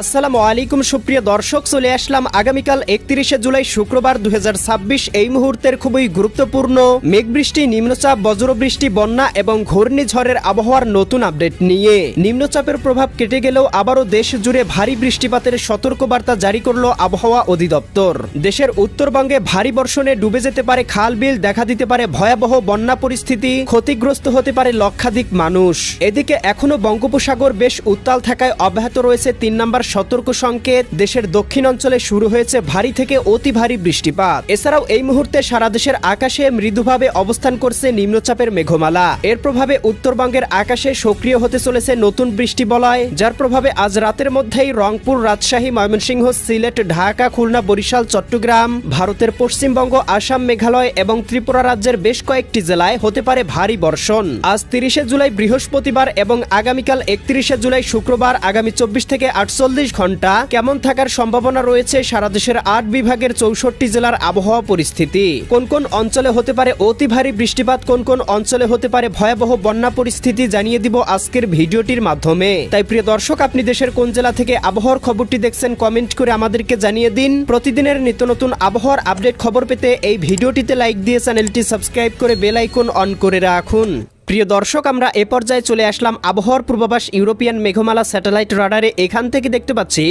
আসসালামু আলাইকুম সুপ্রিয় দর্শক, চলে আসলাম আগামীকাল 31শে জুলাই শুক্রবার 2026 এই মুহূর্তের খুবই গুরুত্বপূর্ণ মেঘবৃষ্টি, নিম্নচাপ, বজ্রবৃষ্টি, বন্যা এবং ঘূর্ণিঝড়ের আবহাওয়ার নতুন আপডেট নিয়ে। নিম্নচাপের প্রভাব কেটে গেলেও আবারও দেশ জুড়ে ভারী বৃষ্টিপাতের সতর্কবার্তা জারি করল আবহাওয়া অধিদপ্তর। দেশের উত্তরবঙ্গে ভারী বর্ষণে ডুবে যেতে পারে খাল বিল, দেখা দিতে পারে ভয়াবহ বন্যা পরিস্থিতি, ক্ষতিগ্রস্ত হতে পারে লক্ষাধিক মানুষ। এদিকে এখনো বঙ্গোপসাগর বেশ উত্তাল থাকায় অব্যাহত রয়েছে 3 নম্বর সতর্ক সংকেত। দেশের দক্ষিণ অঞ্চলে শুরু হয়েছে ভারী থেকে অতি ভারী বৃষ্টিপাত। এছাড়াও এই মুহূর্তে সারা দেশের আকাশে মৃদুভাবে অবস্থান করছে নিম্নচাপের মেঘমালা। এর প্রভাবে উত্তরবঙ্গের আকাশে সক্রিয় হতে চলেছে নতুন বৃষ্টি বলয়, যার প্রভাবে আজ রাতের মধ্যেই রংপুর, রাজশাহী, ময়মনসিংহ, সিলেট, ঢাকা, খুলনা, বরিশাল, চট্টগ্রাম, ভারতের পশ্চিমবঙ্গ, আসাম, মেঘালয় এবং ত্রিপুরা রাজ্যের বেশ কয়েকটি জেলায় হতে পারে ভারী বর্ষণ। আজ 30শে জুলাই বৃহস্পতিবার এবং আগামীকাল 31শে জুলাই শুক্রবার আগামী 24 থেকে 48 ঘন্টা কেমন থাকার সম্ভাবনা রয়েছে সারা দেশের 8 বিভাগের 64 জেলার আবহাওয়া পরিস্থিতি। কোন কোন অঞ্চলে হতে পারে অতি ভারী বৃষ্টিপাত, কোন কোন অঞ্চলে হতে পারে ভয়াবহ বন্যা পরিস্থিতি জানিয়ে দিব আজকের ভিডিওটির মাধ্যমে। তাই প্রিয় দর্শক, আপনি দেশের কোন জেলা থেকে আবহাওয়ার খবরটি দেখছেন কমেন্ট করে আমাদেরকে জানিয়ে দিন। প্রতিদিনের নিত্য নতুন আবহাওয়ার আপডেট খবর পেতে এই ভিডিওটিতে লাইক দিয়ে চ্যানেলটি সাবস্ক্রাইব করে বেল আইকন অন করে রাখুন। প্রিয় দর্শক, আমরা এ পর্যায়ে চলে আসলাম আবহাওয়ার পূর্বাভাস ইউরোপিয়ান মেঘমালা স্যাটেলাইট রাডারে। এখান থেকে দেখতে পাচ্ছি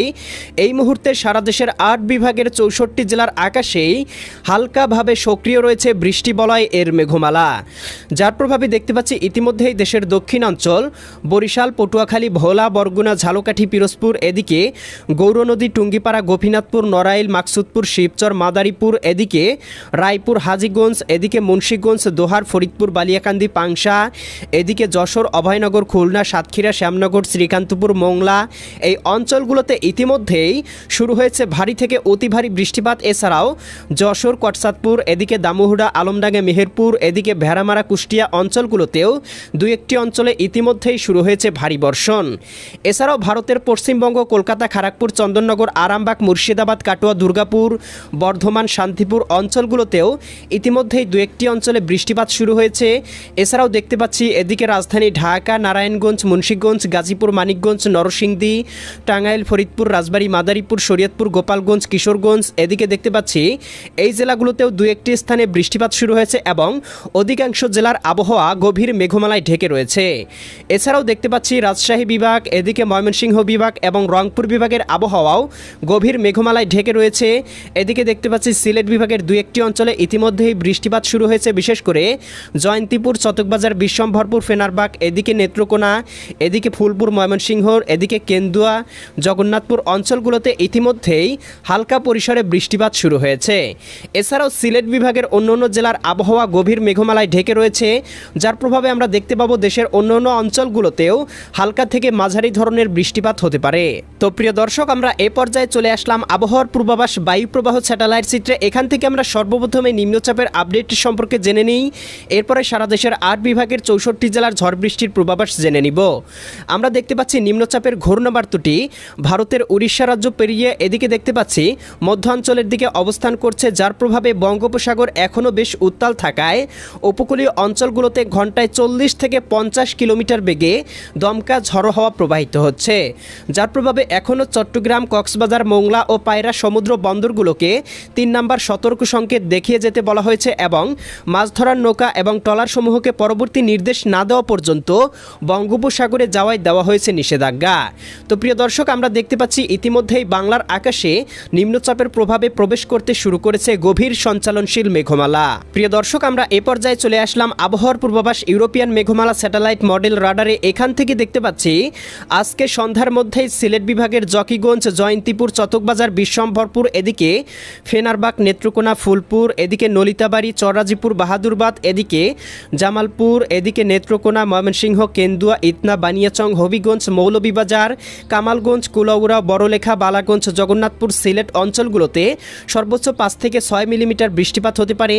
এই মুহূর্তে সারা দেশের 8 বিভাগের 64 জেলার আকাশেই হালকাভাবে সক্রিয় রয়েছে বৃষ্টি বলয় এর মেঘমালা, যার প্রভাবে দেখতে পাচ্ছি ইতিমধ্যেই দেশের দক্ষিণাঞ্চল বরিশাল, পটুয়াখালী, ভোলা, বরগুনা, ঝালকাঠি, পিরোজপুর, এদিকে গৌরনদী, টুঙ্গিপাড়া, গোপীনাথপুর, নড়াইল, মাকসুদপুর, শিবচর, মাদারীপুর, এদিকে রায়পুর, হাজীগঞ্জ, এদিকে মুন্সিগঞ্জ, দোহার, ফরিদপুর, বালিয়াকান্দি, পাংশা, এদিকে যশোর, অভয়নগর, খুলনা, সাতক্ষীরা, শ্যামনগর, শ্রীকান্তপুর, মোংলা, এই অঞ্চলগুলোতে ইতিমধ্যেই শুরু হয়েছে ভারী থেকে অতি ভারী বৃষ্টিপাত। এছাড়াও যশোর, কটসাদপুর, এদিকে দামুহুড়া, আলমডাঙ্গা, মেহেরপুর, এদিকে ভেড়ামারা, কুষ্টিয়া অঞ্চলগুলোতেও দুই একটি অঞ্চলে ইতিমধ্যেই শুরু হয়েছে ভারী বর্ষণ। এছাড়াও ভারতের পশ্চিমবঙ্গ, কলকাতা, খড়গপুর, চন্দননগর, আরামবাগ, মুর্শিদাবাদ, কাটোয়া, দুর্গাপুর, বর্ধমান, শান্তিপুর অঞ্চলগুলোতেও ইতিমধ্যেই দু একটি অঞ্চলে বৃষ্টিপাত শুরু হয়েছে। এছাড়াও দেখতে পাচ্ছি এদিকে রাজধানী ঢাকা, নারায়ণগঞ্জ, মুন্সিগঞ্জ, গাজীপুর, মানিকগঞ্জ, নরসিংদী, টাঙ্গাইল, ফরিদপুর, রাজবাড়ী, মাদারীপুর, শরীয়তপুর, গোপালগঞ্জ, কিশোরগঞ্জ, এদিকে দেখতে পাচ্ছি এই জেলাগুলোতেও দু একটি স্থানে বৃষ্টিপাত শুরু হয়েছে এবং অধিকাংশ জেলার আবহাওয়া গভীর মেঘমালায় ঢেকে রয়েছে। এছাড়াও দেখতে পাচ্ছি রাজশাহী বিভাগ, এদিকে ময়মনসিংহ বিভাগ এবং রংপুর বিভাগের আবহাওয়াও গভীর মেঘমালায় ঢেকে রয়েছে। এদিকে দেখতে পাচ্ছি সিলেট বিভাগের দু একটি অঞ্চলে ইতিমধ্যেই বৃষ্টিপাত শুরু হয়েছে, বিশেষ করে জয়ন্তীপুর, চটকবাজার, বিশ্বম্ভরপুর, ফেনারবাগ, এদিকে নেত্রকোনা, এদিকে ফুলপুর, ময়মনসিংহ, এদিকে কেন্দুয়া, জগন্নাথপুর অঞ্চলগুলোতে ইতিমধ্যেই হালকা পরিসরে বৃষ্টিপাত শুরু হয়েছে। এছাড়াও সিলেট বিভাগের অন্যান্য জেলার আবহাওয়া গভীর মেঘমালায় ঢেকে রয়েছে, যার প্রভাবে আমরা দেখতে পাবো দেশের অন্যান্য অঞ্চলগুলোতেও হালকা থেকে মাঝারি ধরনের বৃষ্টিপাত হতে পারে। তো প্রিয় দর্শক, আমরা এ পর্যায়ে চলে আসলাম আবহাওয়ার পূর্বাভাস বায়ু প্রবাহ স্যাটেলাইট চিত্রে। এখান থেকে আমরা সর্বপ্রথমে নিম্নচাপের আপডেট সম্পর্কে জেনে নিই, এরপরে সারা দেশের 8 বিভাগের 64 জেলার ঝড় বৃষ্টির পূর্বাভাস জেনে নিব। আমরা দেখতে পাচ্ছি নিম্নচাপের ঘূর্ণাবর্তটি ভারতের উড়িষ্যা রাজ্য পেরিয়ে এদিকে দেখতে পাচ্ছি মধ্যাঞ্চলের দিকে অবস্থান করছে, যার প্রভাবে বঙ্গোপসাগর এখনও বেশ উত্তাল থাকায় উপকূলীয় অঞ্চলগুলোতে ঘন্টায় 40 থেকে 50 কিলোমিটার বেগে দমকা ঝড়ো হাওয়া প্রবাহিত হচ্ছে, যার প্রভাবে এখনও চট্টগ্রাম, কক্সবাজার, মোংলা ও পায়রা সমুদ্র বন্দরগুলোকে 3 নম্বর সতর্ক সংকেত দেখিয়ে যেতে বলা হয়েছে এবং মাছ ধরার নৌকা এবং ট্রলার সমূহকে পরবর্তী নির্দেশ না দেওয়া পর্যন্ত বঙ্গোপসাগরে যাওয়ায় দেওয়া হয়েছে নিষেধাজ্ঞা। তো প্রিয় দর্শক, আমরা দেখতে পাচ্ছি ইতিমধ্যেই বাংলার আকাশে নিম্নচাপের প্রভাবে প্রবেশ করতে শুরু করেছে গভীর সঞ্চালনশীল মেঘমালা। প্রিয় দর্শক, আমরা এ পর্যায়ে চলে আসলাম আবহাওয়ার পূর্বাভাস ইউরোপিয়ান মেঘমালা স্যাটেলাইট মডেল রাডারে। এখান থেকে দেখতে পাচ্ছি আজকে সন্ধ্যার মধ্যেই সিলেট বিভাগের জকিগঞ্জ, জয়ন্তীপুর, চটকবাজার, বিশ্বম্ভরপুর, এদিকে ফেনারবাগ, নেত্রকোনা, ফুলপুর, এদিকে নলিতাবাড়ি, চরাজিপুর, বাহাদুরবাদ, এদিকে জামালপুর, এদিকে নেত্রকোনা, ময়মনসিংহ, কেন্দুয়া, ইতনা, বানিয়াচং, হবিগঞ্জ, মৌলভীবাজার, কামালগঞ্জ, কুলাউড়া, বড়লেখা, বালাগঞ্জ, জগন্নাথপুর, সিলেট অঞ্চলগুলোতে সর্বোচ্চ 5 থেকে 6 মিলিমিটার বৃষ্টিপাত হতে পারে।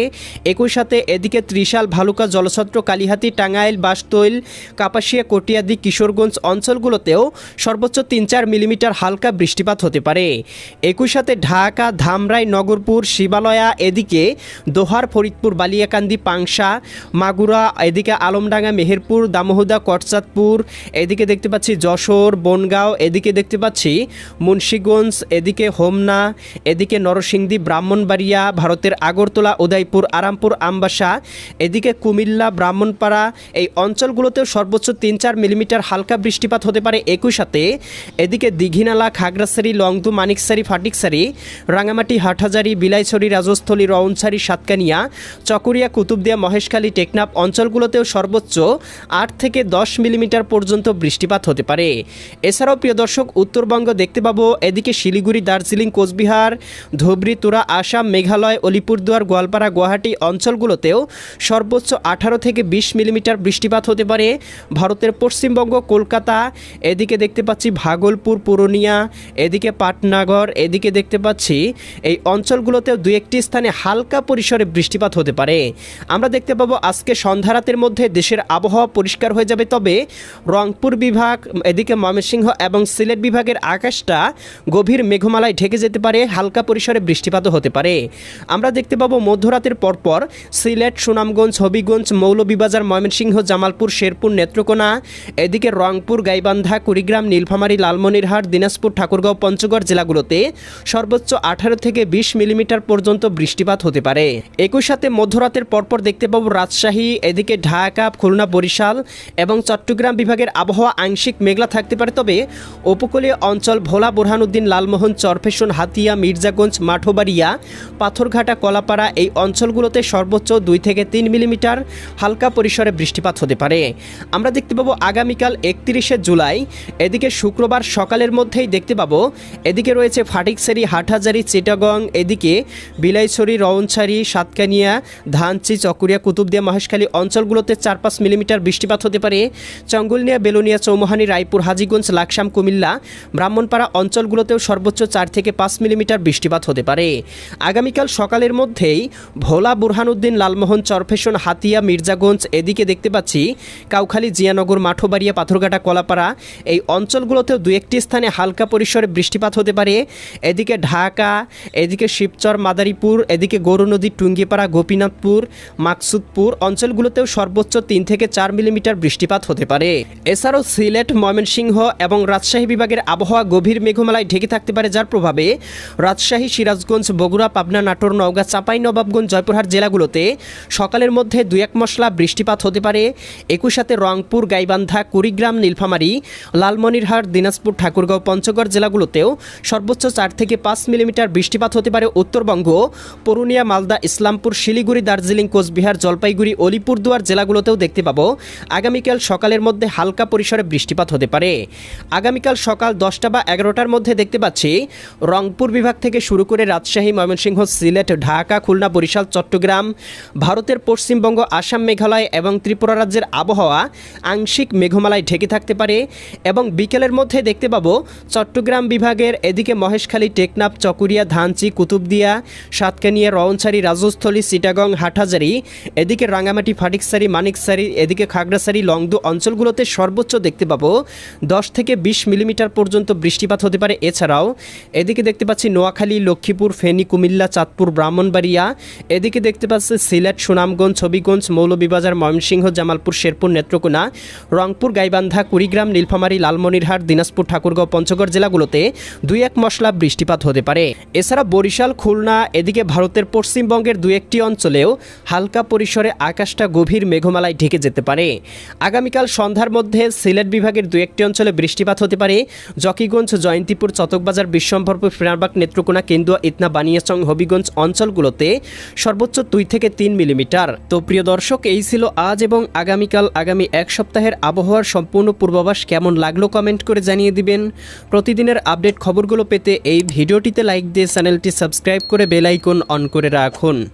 একই সাথে এদিকে ত্রিশাল, ভালুকা, জলছত্র, কালিহাতী, টাঙ্গাইল, বাসতৈল, কাপাসিয়া, কটিয়াদি, কিশোরগঞ্জ অঞ্চলগুলোতেও সর্বোচ্চ 3-4 মিলিমিটার হালকা বৃষ্টিপাত হতে পারে। একই সাথে ঢাকা, ধামরাই, নগরপুর, শিবালয়া, এদিকে দোহার, ফরিদপুর, বালিয়াকান্দি, পাংশা, মাগুরা, এদিকে আলমডাঙ্গা, মেহেরপুর, দামোহদা, করচাঁদপুর, এদিকে দেখতে পাচ্ছি যশোর, বনগাঁও, এদিকে দেখতে পাচ্ছি মুন্সিগঞ্জ, এদিকে হোমনা, এদিকে নরসিংদী, ব্রাহ্মণবাড়িয়া, ভারতের আগরতলা, উদয়পুর, আরামপুর, আমবাসা, এদিকে কুমিল্লা, ব্রাহ্মণপাড়া, এই অঞ্চলগুলোতেও সর্বোচ্চ 3-4 মিলিমিটার হালকা বৃষ্টিপাত হতে পারে। একই সাথে এদিকে দীঘিনালা, খাগড়াছড়ি, লংদু, মানিকছড়ি, ফাটিকছড়ি, রাঙামাটি, হাটহাজারি, বিলাইছড়ি, রাজস্থলী, রওনছড়ি, সাতকানিয়া, চকরিয়া, কুতুবদিয়া, মহেশখালী, টেকনাফ অঞ্চলগুলোতেও সর্বোচ্চ 8 থেকে 10 মিলিমিটার পর্যন্ত বৃষ্টিপাত হতে পারে। এছাড়াও প্রিয় দর্শক, উত্তরবঙ্গ দেখতে পাবো এদিকে শিলিগুড়ি, দার্জিলিং, কোচবিহার, ধুবড়ী, তুরা, আসাম, মেঘালয়, আলিপুরদুয়ার, গোয়ালপাড়া, গুয়াহাটি অঞ্চলগুলোতেও সর্বোচ্চ 18 থেকে 20 মিলিমিটার বৃষ্টিপাত হতে পারে। ভারতের পশ্চিমবঙ্গ, কলকাতা, এদিকে দেখতে পাচ্ছি ভাগলপুর, পুরুলিয়া, এদিকে পাটনাগর, এদিকে দেখতে পাচ্ছি এই অঞ্চলগুলোতেও দু একটি স্থানে হালকা পরিসরে বৃষ্টিপাত হতে পারে। আমরা দেখতে পাবো আজকে সন্ধ্যারাতের মধ্যে দেশের আবহাওয়া পরিষ্কার হয়ে যাবে, তবে রংপুর বিভাগ, এদিকে ময়মনসিংহ এবং সিলেট বিভাগের আকাশটা গভীর মেঘমালায় ঢেকে যেতে পারে, হালকা পরিসরে বৃষ্টিপাতও হতে পারে। আমরা দেখতে পাবো মধ্যরাতের পরপর সিলেট, সুনামগঞ্জ, হবিগঞ্জ, মৌলভীবাজার, ময়মনসিংহ, জামালপুর, শেরপুর, নেত্রকোনা, এদিকে রংপুর, গাইবান্ধা, কুড়িগ্রাম, নীলফামারী, লালমনিরহাট, দিনাজপুর, ঠাকুরগাঁও, পঞ্চগড় জেলাগুলোতে সর্বোচ্চ 18 থেকে 20 মিলিমিটার পর্যন্ত বৃষ্টিপাত হতে পারে। একই সাথে মধ্যরাতের পরপর দেখতে পাবো রাজশাহী, এদিকে ঢাকা, খুলনা, বরিশাল এবং চট্টগ্রাম বিভাগের আবহাওয়া আংশিক মেঘলা থাকতে পারে, তবে উপকূলীয় অঞ্চল ভোলা, বোরহানুদ্দিন, লালমোহন, চরফেশন, হাতিয়া, মির্জাগঞ্জ, মাঠবাড়িয়া, পাথরঘাটা, কলাপাড়া এই অঞ্চলগুলোতে সর্বোচ্চ 2 থেকে 3 মিলিমিটার হালকা পরিসরে বৃষ্টিপাত হতে পারে। আমরা দেখতে পাবো আগামীকাল 31শে জুলাই, এদিকে শুক্রবার সকালের মধ্যেই দেখতে পাবো এদিকে রয়েছে ফাটিকছড়ি, হাটহাজারি, চিটাগং, এদিকে বিলাইছড়ি, রওনছড়ি, সাতকানিয়া, ধানচি, চকরিয়া, কুতুবদিয়া, মহেশখালী অঞ্চলগুলোতে 4-5 মিলিমিটার বৃষ্টিপাত হতে পারে। চঙ্গুলনিয়া, বেলুনিয়া, চৌমুহানি, রায়পুর, হাজীগঞ্জ, লাকসাম, কুমিল্লা, ব্রাহ্মণপাড়া অঞ্চলগুলোতেও সর্বোচ্চ 4 থেকে 5 মিলিমিটার বৃষ্টিপাত হতে পারে। আগামীকাল সকালের মধ্যেই ভোলা, বুরহানুদ্দিন, লালমোহন, চরফেশন, হাতিয়া, মির্জাগঞ্জ, এদিকে দেখতে পাচ্ছি কাউখালী, জিয়ানগর, মাঠবাড়িয়া, পাথরঘাটা, কলাপাড়া এই অঞ্চলগুলোতেও দু একটি স্থানে হালকা পরিসরে বৃষ্টিপাত হতে পারে। এদিকে ঢাকা, এদিকে শিবচর, মাদারীপুর, এদিকে গৌরনদী, টুঙ্গিপাড়া, গোপীনাথপুর, মাকসুদপুর অঞ্চলগুলোতেও সর্বোচ্চ 3 থেকে 4 মিলিমিটার বৃষ্টিপাত হতে পারে। এছাড়াও সিলেট, ময়মনসিংহ এবং রাজশাহী বিভাগের আবহাওয়া গভীর মেঘমালায় ঢেকে থাকতে পারে, যার প্রভাবে রাজশাহী, সিরাজগঞ্জ, বগুড়া, পাবনা, নাটোর, নওগাঁ, চাঁপাইনবাবগঞ্জ, জয়পুরহাট জেলাগুলোতে সকালের মধ্যে 2-1 মশলা বৃষ্টিপাত হতে পারে। একই সাথে রংপুর, গাইবান্ধা, কুড়িগ্রাম, নীলফামারী, লালমনিরহাট, দিনাজপুর, ঠাকুরগাঁও, পঞ্চগড় জেলাগুলোতেও সর্বোচ্চ 4 থেকে 5 মিলিমিটার বৃষ্টিপাত হতে পারে। উত্তরবঙ্গ, পুরুলিয়া, মালদা, ইসলামপুর, শিলিগুড়ি, দার্জিলিং, কোচবিহার, জলপাইগুড়ি, আলিপুরদুয়ার জেলাগুলোতেও দেখতে পাবো আগামীকাল সকালের মধ্যে হালকা পরিসরে বৃষ্টিপাত হতে পারে। আগামীকাল সকাল 10টা বা 11টার মধ্যে দেখতে পাচ্ছি রংপুর বিভাগ থেকে শুরু করে রাজশাহী, ময়মনসিংহ, সিলেট, ঢাকা, খুলনা, বরিশাল, চট্টগ্রাম, ভারতের পশ্চিমবঙ্গ, আসাম, মেঘালয় এবং ত্রিপুরা রাজ্যের আবহাওয়া আংশিক মেঘমালায় ঢেকে থাকতে পারে এবং বিকেলের মধ্যে দেখতে পাবো চট্টগ্রাম বিভাগের এদিকে মহেশখালী, টেকনাফ, চকরিয়া, ধানচি, কুতুবদিয়া, সাতকানিয়া, রওনছড়ি, রাজস্থলী, চিটাগং, হাটহাজারি, এদিকে রাঙামাটি, ফাটিকছড়ি, মানিকছড়ি, এদিকে খাগড়াছড়ি, লংদু অঞ্চলগুলোতে সর্বোচ্চ দেখতে পাবো 10 থেকে 20 মিলিমিটার পর্যন্ত বৃষ্টিপাত হতে পারে। এছাড়াও এদিকে দেখতে পাচ্ছি নোয়াখালী, লক্ষ্মীপুর, ফেনী, কুমিল্লা, চাঁদপুর, ব্রাহ্মণবাড়িয়া, এদিকে দেখতে পাচ্ছি সিলেট, সুনামগঞ্জ, হবিগঞ্জ, মৌলভীবাজার, ময়মনসিংহ, জামালপুর, শেরপুর, নেত্রকোনা, রংপুর, গাইবান্ধা, কুড়িগ্রাম, নীলফামারী, লালমনিরহাট, দিনাজপুর, ঠাকুরগাঁও, পঞ্চগড় জেলাগুলোতে 2-1 মশলা বৃষ্টিপাত হতে পারে। এছাড়া বরিশাল, খুলনা, এদিকে ভারতের পশ্চিমবঙ্গের 2-1টি অঞ্চলেও হালকা পরিসরে আকাশটা গভীর মেঘমালায় ঢেকে যেতে পারে। আগামীকাল সন্ধ্যার মধ্যে সিলেট বিভাগের 2-1টি অঞ্চলে বৃষ্টিপাত হতে পারে। জকিগঞ্জ, জয়ন্তীপুর, চতকবাজার, বিশ্বম্ভরপুর, ফেনারবাগ, নেত্রকোনা, কেন্দুয়া, ইতনা, বানিয়াচং, হবিগঞ্জ অঞ্চলগুলোতে সর্বোচ্চ 2 থেকে 3 মিলিমিটার। তো প্রিয় দর্শক, এই ছিল আজ এবং আগামীকাল আগামী এক সপ্তাহের আবহাওয়ার সম্পূর্ণ পূর্বাভাস। কেমন লাগলো কমেন্ট করে জানিয়ে দিবেন। প্রতিদিনের আপডেট খবরগুলো পেতে এই ভিডিওটিতে লাইক দিয়ে চ্যানেলটি সাবস্ক্রাইব করে বেল আইকন অন করে রাখুন।